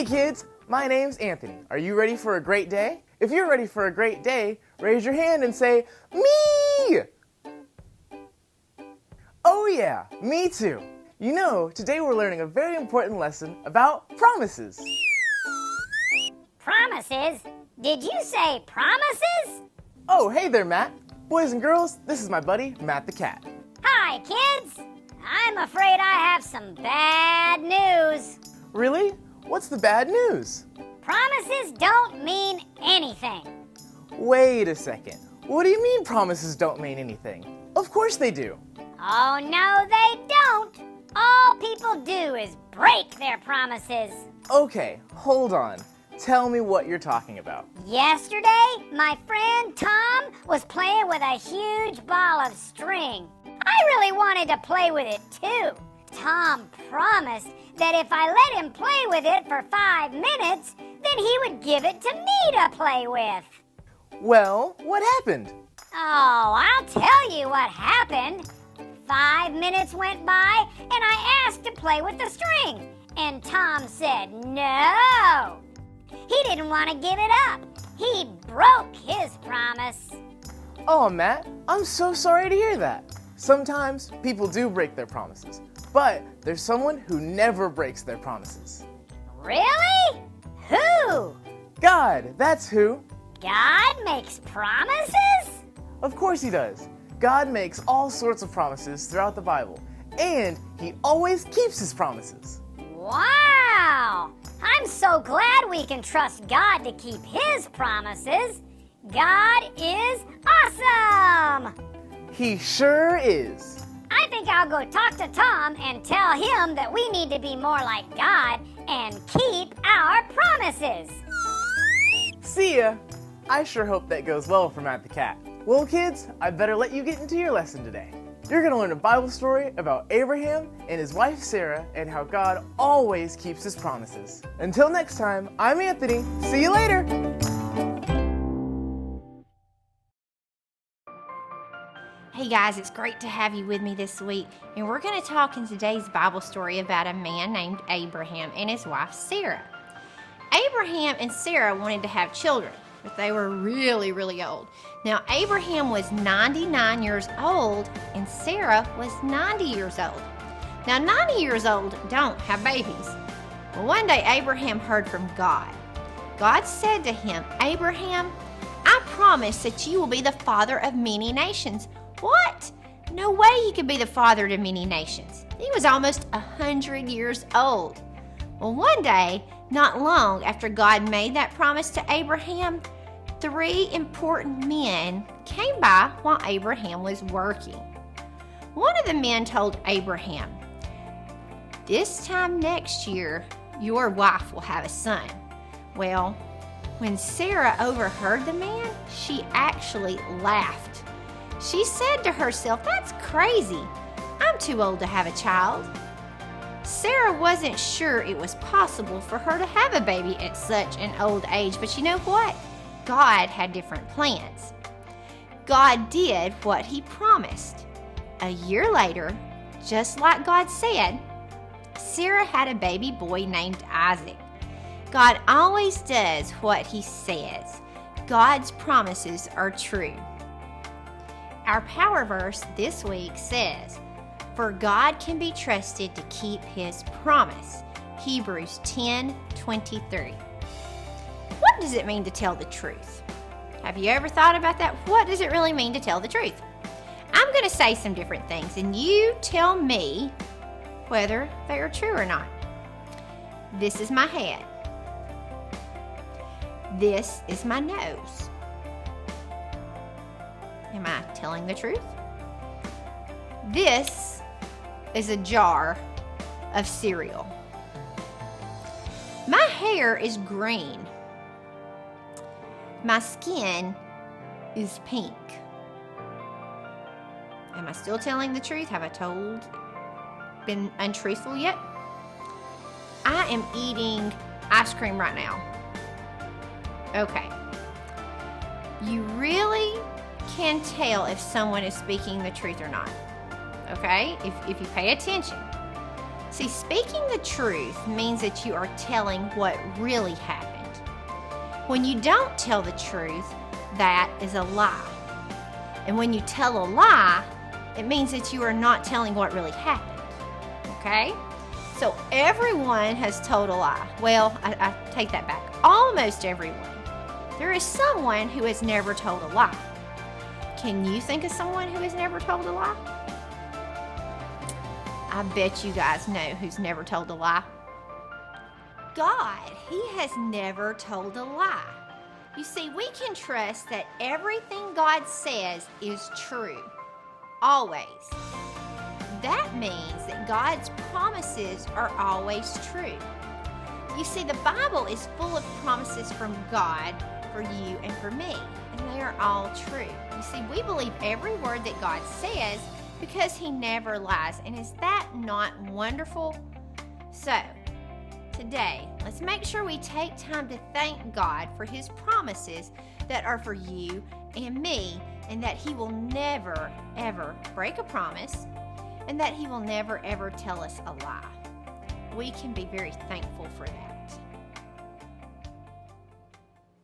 Hey kids, my name's Anthony. Are you ready for a great day? If you're ready for a great day, raise your hand and say, me! Oh yeah, me too. You know, today we're learning a very important lesson about promises. Promises? Did you say promises? Oh, hey there, Matt. Boys and girls, this is my buddy, Matt the Cat. Hi, kids. I'm afraid I have some bad news. Really? What's the bad news? Promises don't mean anything. Wait a second. What do you mean promises don't mean anything? Of course they do. Oh, no, they don't. All people do is break their promises. Okay, hold on. Tell me what you're talking about. Yesterday, my friend Tom was playing with a huge ball of string. I really wanted to play with it too. Tom promised that if I let him play with it for 5 minutes, then he would give it to me to play with. Well, what happened? Oh, I'll tell you what happened. 5 minutes went by and I asked to play with the string, and Tom said no. He didn't want to give it up. He broke his promise. Oh, Matt, I'm so sorry to hear that. Sometimes people do break their promises, but there's someone who never breaks their promises. Really? Who? God, that's who. God makes promises? Of course he does. God makes all sorts of promises throughout the Bible, and he always keeps his promises. Wow! I'm so glad we can trust God to keep his promises. God is awesome! He sure is. I think I'll go talk to Tom and tell him that we need to be more like God and keep our promises. See ya. I sure hope that goes well for Matt the Cat. Well, kids, I better let you get into your lesson today. You're going to learn a Bible story about Abraham and his wife Sarah and how God always keeps his promises. Until next time, I'm Anthony. See you later. Hey guys, it's great to have you with me this week, and we're going to talk in today's Bible story about a man named Abraham and his wife Sarah. Abraham and Sarah wanted to have children, but they were really old. Now, Abraham was 99 years old and Sarah was 90 years old. Now, 90 years old don't have babies. Well, one day Abraham heard from God. God said to him, Abraham, I promise that you will be the father of many nations. What? No way he could be the father to many nations. He was almost 100 years old. Well, one day, not long after God made that promise to Abraham, 3 important men came by while Abraham was working. One of the men told Abraham, this time next year, your wife will have a son. Well, when Sarah overheard the man, she actually laughed. She said to herself, that's crazy. I'm too old to have a child. Sarah wasn't sure it was possible for her to have a baby at such an old age, but you know what? God had different plans. God did what he promised. A year later, just like God said, Sarah had a baby boy named Isaac. God always does what he says. God's promises are true. Our power verse this week says, for God can be trusted to keep his promise. Hebrews 10:23. What does it mean to tell the truth? Have you ever thought about that? What does it really mean to tell the truth? I'm going to say some different things, and you tell me whether they are true or not. This is my head. This is my nose. Am I telling the truth? This is a jar of cereal. My hair is green. My skin is pink. Am I still telling the truth? Have I been untruthful yet? I am eating ice cream right now. Okay. You really can tell if someone is speaking the truth or not. Okay? If you pay attention. See, speaking the truth means that you are telling what really happened. When you don't tell the truth, that is a lie. And when you tell a lie, it means that you are not telling what really happened. Okay? So everyone has told a lie. Well, I take that back. Almost everyone. There is someone who has never told a lie. Can you think of someone who has never told a lie? I bet you guys know who's never told a lie. God, He has never told a lie. You see, we can trust that everything God says is true. Always. That means that God's promises are always true. You see, the Bible is full of promises from God for you and for me, and they are all true. You see, we believe every word that God says because He never lies. And is that not wonderful? So, today, let's make sure we take time to thank God for His promises that are for you and me, and that He will never, ever break a promise, and that He will never, ever tell us a lie. We can be very thankful for that.